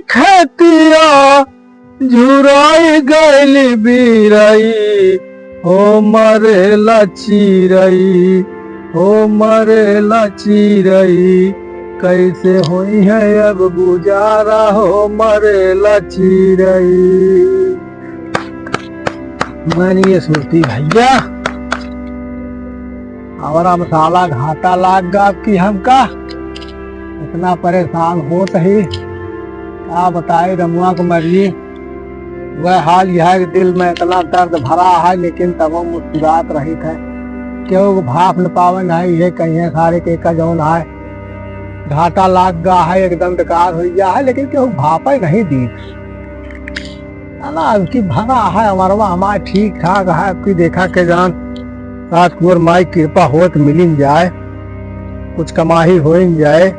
खेतिया झुराई गइल बिरई हो मरेला चिरई हो मरेला चिरई कैसे होई है अब गुजारा हो मरेला चिरई। मानिए सुरती भैया हमारा मसाला घाटा लाग गा कि हमका इतना परेशान होत ही क्या बताए रमुआ को मरिए वह हाल यह है कि दिल में इतना दर्द भरा है लेकिन तब वो मुस्कुरात रही थे क्यों भाप न पावन है ये कहीं सारे के का जौन है घाटा लाग गा है एकदम बेकार हो गया है लेकिन क्यों भाप नहीं दी ना उसकी भरा है हमारा हमारे ठीक ठाक है आपकी देखा के जान राजकुमार माई कृपा हो तो मिल जाए कुछ कमाही हो जाए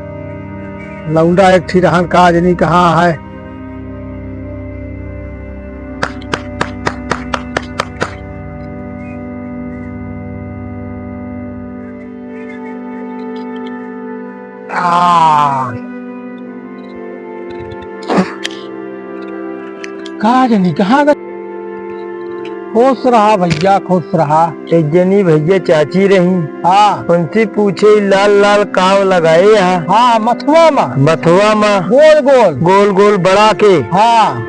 लौंडा एक थी रहन काज नहीं कहाँ है। काज नहीं कहाँ खुश रहा भैया खुश रहा। एक जनी भैया चाची रही हाँ उनसे पूछे लाल लाल काव लगाए यहाँ। हाँ मथुआ में गोल गोल गोल गोल बड़ा के। हाँ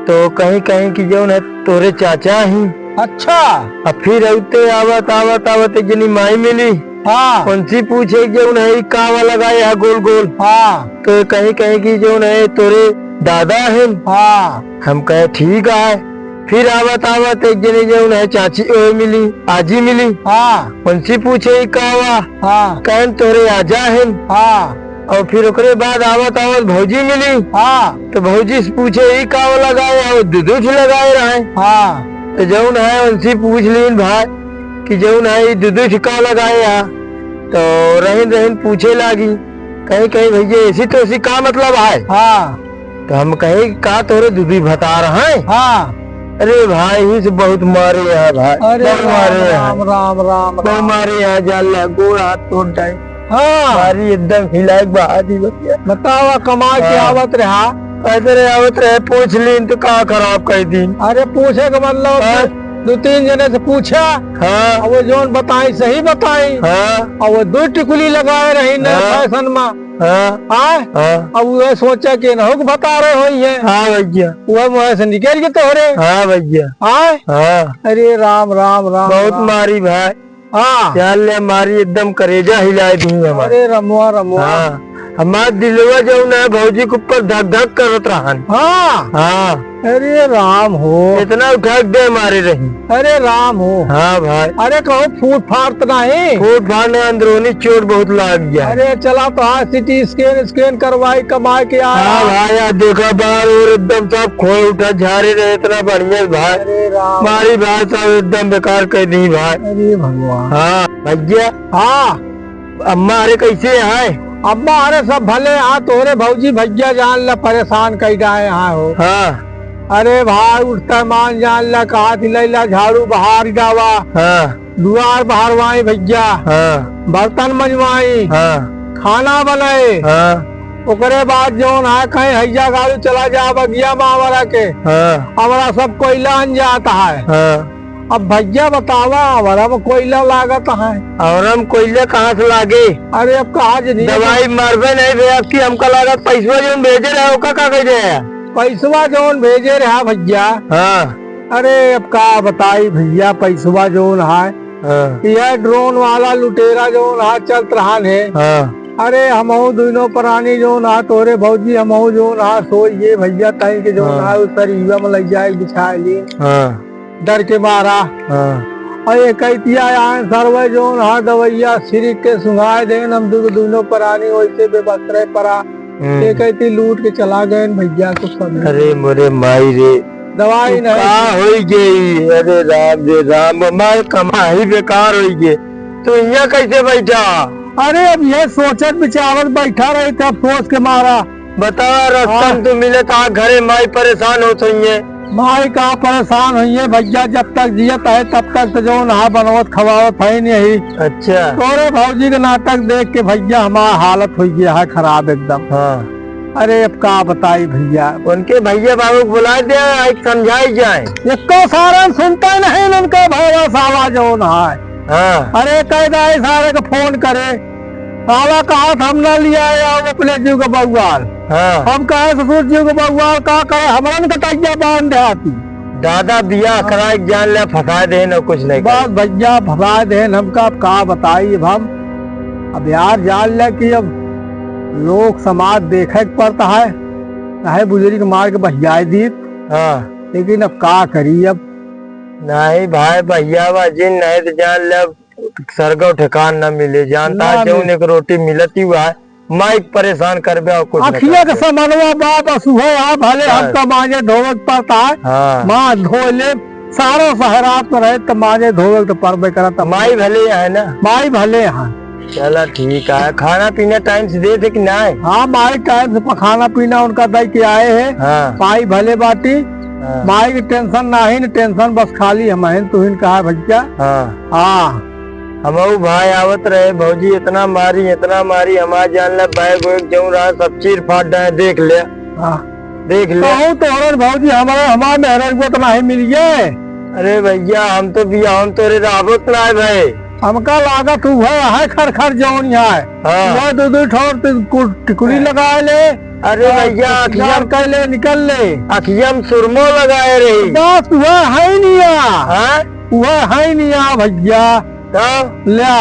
तो कहीं कहीं की जो है तोरे चाचा ही। अच्छा अब फिर औते आवत आवत आवत एक जनी माई मिली हाँ उनसे पूछे जो है कावा लगाए है गोल गोल। हाँ तो कहीं कहीं की जो है तोरे दादा है। हाँ हम कहे ठीक है। फिर आवत आवत एक जनी जो है चाची मिली आजी मिली हाँ उनसे पूछे कावा हाँ कहन तोरे आजा है। हाँ और फिर ओकरे बाद आवत आवत भौजी मिली हाँ तो भौजी से पूछे ही काव लगाए और दूध लगाए रहे। हाँ तो जौन है उनसे पूछ लीन भाई कि जौन है दूध का लगाए यहाँ। तो रहीन रहीन पूछे लागी कहीं कहीं भैया ऐसी तो ऐसी का मतलब है। हाँ तो हम कहे का तोरे दूधी बता रहे हैं। हाँ अरे भाई ही से बहुत मारे यहाँ भाई अरे बहुत मारे यहाँ राम राम राम बहुत मारे यहाँ जाला गोड़ हाथ तोड़ डाई हाँ मारी एकदम हिलाए बात ही बतावा कमा के आवत रहा ऐसे आवत रहे पूछ लीन तो का खराब कर दी। अरे पूछे का मतलब दो तीन जने से पूछा हाँ और वो जोन बताई सही बताई हाँ और वो दो टिकुली लगाए रही न हाँ। फैशन में हाँ हाँ हाँ अब वो सोचा कि न हो बता रहे हो ये हाँ भैया वो मुँह से निकल गए तोहरे हाँ भैया हाँ हाँ अरे राम राम राम बहुत राम। मारी भाई हाँ चल ले मारी एकदम करेजा हिला दी हमारे। अरे रमुआ रमुआ हाँ हमारा दिलवा जो है भौजी के ऊपर धक धक करत रहन। हाँ हाँ अरे राम हो इतना उठा दे मारे रही। अरे राम हो हाँ भाई अरे कहो फूट फाट नहीं फूट फाड़ने अंदरूनी चोट बहुत लाग गया। अरे चला तो हाँ सिटी स्कैन करवाई कमाए के आया। हाँ भाई यार देखा बाहर और एकदम सब खोए उठा झारे रहे इतना बढ़िया भाई अरे राम हमारी बात सब एकदम बेकार कर दी भाई। अरे भगवान हाँ भैया हाँ अम्मा अरे कैसे है। अम्मा अरे सब भले हाँ तोरे भौजी भैया जान ला परेशान कई जाए यहाँ हो। हाँ अरे भाई उठता मान जान ला कहा दिला झाड़ू बहार जावा हाँ दुआर बहारवाई भैया हाँ बर्तन मंजवाई हाँ खाना बनाए हाँ ओकरे बाद जो ना कहीं हैया गाड़ी चला जा बगिया मावरा के हाँ हमारा सब कोयला अन जाता है। हाँ अब भैया बतावा हमारा में कोयला लागत है और हम कोयले कहाँ से लागे। अरे अब कहा दवाई मारबे नहीं भैया की हमका लागत पैसा जो भेजे रहे का कह रहे पैसवा जोन भेजे रहा भैया। हाँ अरे अब का बताई भैया पैसवा जोन है हाँ यह ड्रोन वाला लुटेरा जोन है चलत रहा है। हाँ अरे हमहू दोनों प्राणी जोन है तोरे भौजी हमहू जोन है सो ये भैया तई के जोन है उस शरीर में लग जाए बिछा ली हाँ डर के मारा। हाँ और ये कहतिया आए सर्वे जोन हाँ दवैया सिर के सुंघाए देन हम दोनों प्राणी वैसे बेबस पड़ा ये कहती लूट के चला गए भैया को सब। अरे मोरे माई रे दवाई नहीं हो गई। अरे राम रे राम हमारे कमाई बेकार हो गई तो यहाँ कैसे बैठा। अरे अब ये सोचत बिचारत बैठा रहे थे सोच के मारा। बता रास्ता तू मिले था घरे माई परेशान हो तो माई का परेशान हुई है भैया जब तक जियत है तब तक तो जो नहा बनवत खवावत है नहीं। अच्छा तोरे भौजी के नाटक देख के भैया हमारा हालत हुई गया है खराब एकदम। हाँ अरे अब का बताई भैया, उनके भैया बाबू को बुला दे, एक समझाई जाए। इसको सारा सुनता नहीं उनका भावा साला जो है। हाँ अरे कहता है सारे को फोन करे, साला कहा हम ना लिया आया अपने जीव का बउआल। हाँ हम कहे ससुर जीव का बउआल का कहे हमारा कटैया बांध दे आती। दादा बिया करा जान ले, फंसा दे न कुछ नहीं बस भैया फंसा दे हमका। अब का बताई अब यार जान ले कि अब लोग समाज देखे के पड़ता है, चाहे बुजुर्ग मार के बहियाई दी, हाँ लेकिन अब का करी। अब नहीं भाई भैया बाजी नहीं तो जान ले सरगो ठिकान न मिले, जानता ना जो मिले। एक रोटी मिलती हुआ है माइक परेशान कर बे और कुछ नहीं अखिया के करबे। समनवा बाप सुबह आ भले हमका मांझे धोवे के पड़ता है। हाँ माँ धो ले सारो सहरात में रहे तो मांझे धोवे तो पड़बे करता। माई भले है ना। माई भले हैं। चला ठीक है, खाना पीना टाइम से दे थे कि नहीं? हाँ माई टाइम से खाना पीना उनका दे के आए हैं। हाँ माई भले बाटी, हाँ माई की टेंशन नहीं, टेंशन बस खाली हम तुहिन कहा भैया। हाँ हाँ हमारू भाई आवत रहे, भौजी इतना मारी हमारा जान ले बैग वैग जो रहा सब चीर फाट डाले, देख ले हाँ देख ले। कहूँ तो हमारे भौजी हमारे मेहरा को तो नहीं मिल गए। अरे भैया हम तो बिया हम तो रावत ना है भाई। हमका लागत हुआ है खर खर जौन है। हाँ वह दो ठोर टिकुली लगा ले। अरे भैया अखियार कर ले निकल ले। अखिया में सुरमो लगाए रही। बस वह है नहीं हाँ वह है नहीं भैया। तो लिया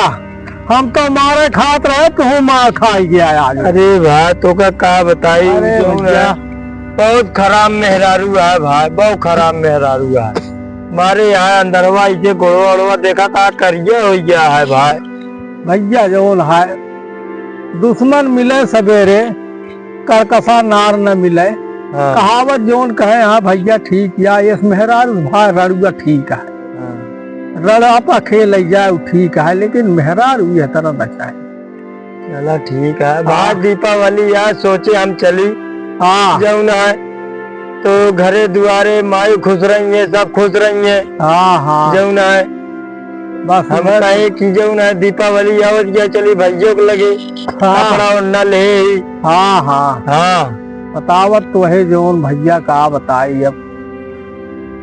हम तो मारे खात रहे तू मार खाई गया आज। अरे भाई तो का बताई अरे जो भैया। है, बहुत खराब मेहरारू है भाई, बहुत खराब मेहरारू है। मारे यहाँ अंदरवा इसे गोड़वा ओड़वा देखा था करिए हो गया है भाई। भैया जोन है दुश्मन मिले सवेरे करकसा नार न मिले। हाँ, कहावत जोन कहे हाँ भैया ठीक या ये मेहरारू भाई रड़ुआ ठीक है। हाँ। रड़ापा खेल जाए ठीक है, लेकिन मेहरारू ये तरह बचा है। चला ठीक है भाई, दीपावली यार सोचे हम चली हाँ जौन है तो घरे दुआरे माई खुश रही है, सब खुश रही है हाँ हाँ जौन है। बस हम कहे कि जौन है दीपावली आवत गया चली भैया को लगे कपड़ा ओढ़ना ले। हाँ हाँ हाँ बतावत तो है जोन भैया का बताई। अब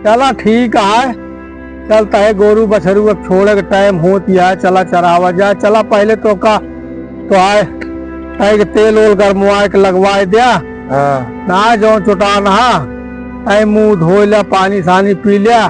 चला ठीक है, चलता है गोरू बछरू अब छोड़े के टाइम होती है, चला चरावा जाए। चला पहले तो का तो आए तेल ओल गरमवाए के लगवाए दिया हाँ ना जो चुटा नहा मुंह धो लिया, पानी सानी पी लिया,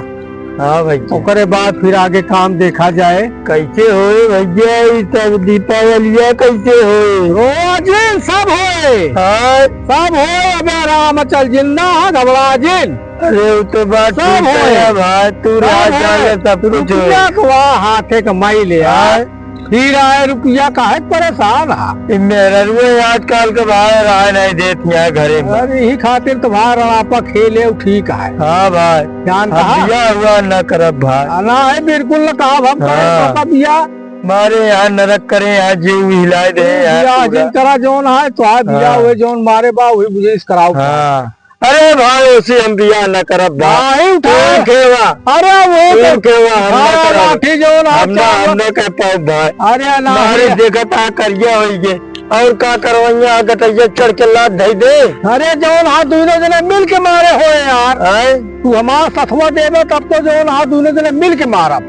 हाँ भैया। ओकरे बाद फिर आगे काम देखा जाए। कैसे होए भैया ई सब दीपावलिया कैसे होए? रोज सब होए हाँ सब होए। अब आराम चल जिंदा है घबरा जिन अरे वो तो बात सब ठीक होए। है भाई, तू राह जाने सब कुछ होए। रुपया को हाथे कमाई ले आए, फिर आए रुपया का है परेशान है। मेरा रुए आजकल के भाई राह नहीं देती है घरे में। अरे यही खातिर तुम्हारा आपा खेले ठीक है। हाँ भाई ध्यान अब कहा बिया हुआ न करब भाई, ना है बिल्कुल न कहा हम हाँ। पापा बिया मारे यहाँ नरक करे यहाँ जीव हिलाए दे बिया यहाँ जिन पूरा। करा जोन है तो है बिया हाँ। हुए जोन मारे बा वही मुझे कराओ। हाँ अरे भाई उसी हम बिया न करब भाई। नहीं उठा तू खेवा अरे वो तू खेवा हम न अरे करब। लाठी जोन है, हम न कर पाओ भाई। अरे ना मारे देखत आ करिया होइगे और का करवैया गटैया चढ़ के लात धई दे। अरे जोन हाथ दूने जने मिल के मारे हो यार। हैं? तू हमारा सथवा देवे तब तो जोन हाथ दूने जने मिल के मारा।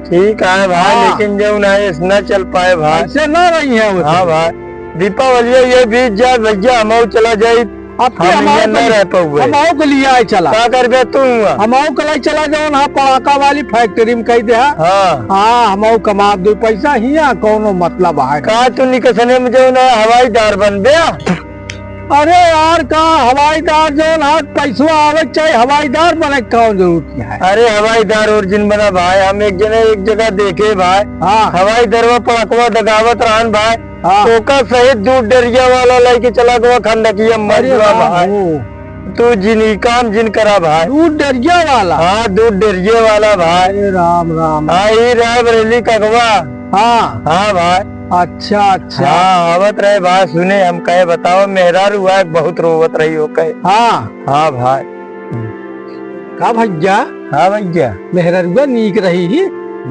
ठीक है भाई हाँ। लेकिन जो नहीं न चल पाए भाई। ऐसे ना रही है वो। हाँ भाई दीपावली ये बीत जाए भैया हम चला जाए, अब हम यहाँ न रह पाऊंगे। हमाओ के लिए आए चला का कर तू हुआ? हमाओ के लिए चला जोन हाँ पड़ाका वाली फैक्ट्री में कही दे। हाँ हाँ हमाओ कमा दो पैसा हिया कोनो मतलब है। का तू निकसने में जो ना हवाईदार बन गया? अरे यार का हवाईदार जो ना पैसा आवे चाहे हवाईदार बने कौन जरूरत है। अरे हवाईदार ओरिजिन बना भाई, हम एक जगह देखे भाई हाँ हवाई दरवा पड़कवा दगावत रहन भाई। हाँ तो का सहित दूध डरिया वाला लेके चला गया खंडकिया मर अरे गया वाह, भाई। वो तू जिन काम जिन करा भाई। दूध डरिया वाला। हाँ दूध डरिए वाला भाई। अरे राम राम। हाँ ही रहे बरेली कगवा। हाँ हाँ भाई अच्छा अच्छा। हाँ आवत रहे भाई, सुने हम कहे बताओ मेहरार हुआ बहुत रोवत रही हो कहे। हाँ हाँ भाई का भैया हाँ भैया मेहररुआ नीक रही ही।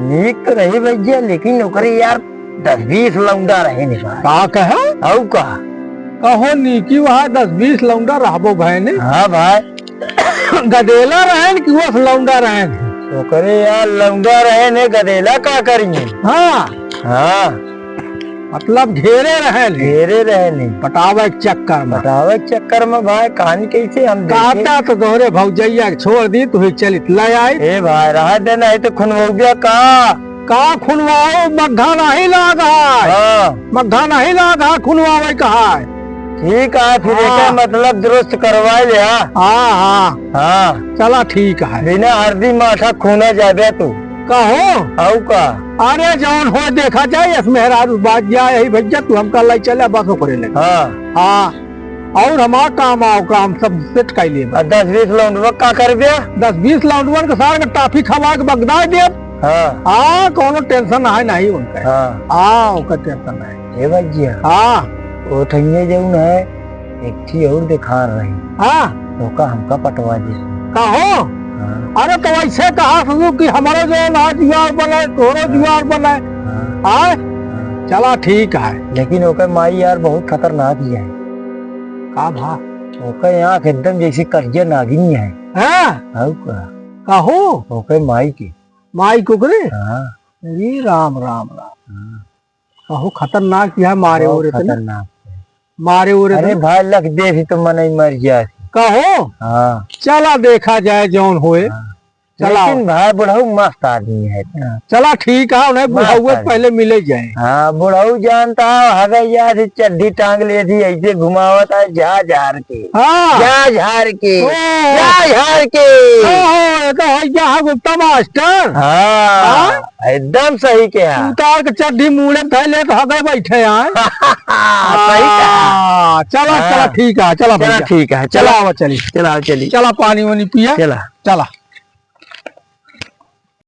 नीक तो रही भैया लेकिन नौकरी यार 10-20 लौंडा रहे निकाल का कहे औ का कहो नीकी वहाँ 10-20 लौंडा रहबो भैने। हाँ भाई। गदेला रहे कि वस लौंडा रहे। तो करे यार लौंडा रहे ने गदेला का करेंगे। हाँ हाँ मतलब घेरे रहे घेरे रहे ने पटावे के चक्कर में। बतावे के चक्कर में भाई कहानी कैसे हम देखे। काटा तो दोहरे भौजैया छोड़ दी तो चलित ले आई। ए भाई रहा दे नहीं तो खुनवोगिया का खुनवाओ मग्घा नहीं लागा। हाँ मग्घा नहीं लागा खुनवावे कहा। ठीक है फिर एक मतलब दुरुस्त करवा लिया। हाँ हाँ हाँ चला ठीक है। बिना हरदी माथा खूना जाबे तू कहो आऊ का। अरे जौन हो देखा जाए इस मेहरारू बात जाए यही भैया तू हमका लाई चले बस ओकरे ले। हाँ हाँ और हमारा काम आओ काम सब सेट कर लिए। 10-20 लौंडवा का कर दिया। 10-20 लौंडवन के सार के टाफी खवा के बगदा दे। हाँ हाँ कोनो टेंशन है नहीं उनका। हाँ हाँ उनका टेंशन है। ए भैया हाँ वो ठइये जौन है एक थी और दिखा रही। हाँ तो का हमका पटवा दे। कहो हाँ अरे तो ऐसे कहा सुनो कि हमारे जो ना जुआर बने तोरो जुआर बने। हाँ हाँ चला ठीक है। लेकिन ओकर माई यार बहुत खतरनाक ही है। का भा ओकर आँख एकदम जैसे करिया नागिनी है। हाँ आऊ का कहो ओकर माई की। माई कुकरे। हाँ अरे राम राम राम। हाँ, कहो खतरनाक क्या मारे बहुत और इतने खतरनाक। मारे और अरे इतने। भाई लग दे भी तो मन ही मर जाए। कहो हाँ चला देखा जाए जौन होए। चला लेकिन भाई बुढ़ऊ मस्त आदमी है। चला ठीक है उन्हें बुढ़ाऊ बात है। पहले मिले जाए। हाँ बुढ़ऊ जानता हवे यार चड्डी टांग ले थी ऐसे घुमावता है जा झार के हाँ जा झार के ओ, जा झार के। ओहो, तो है यहाँ गुप्ता मास्टर। हाँ एकदम सही कहा। उतार के चड्डी मुड़े थैले तो हगे बैठे हैं। सही कहा। चला हाँ। चला ठीक है चला चला भैया। ठीक है चला चला आवा चली चला चली चला पानी वानी पिया। चला। चला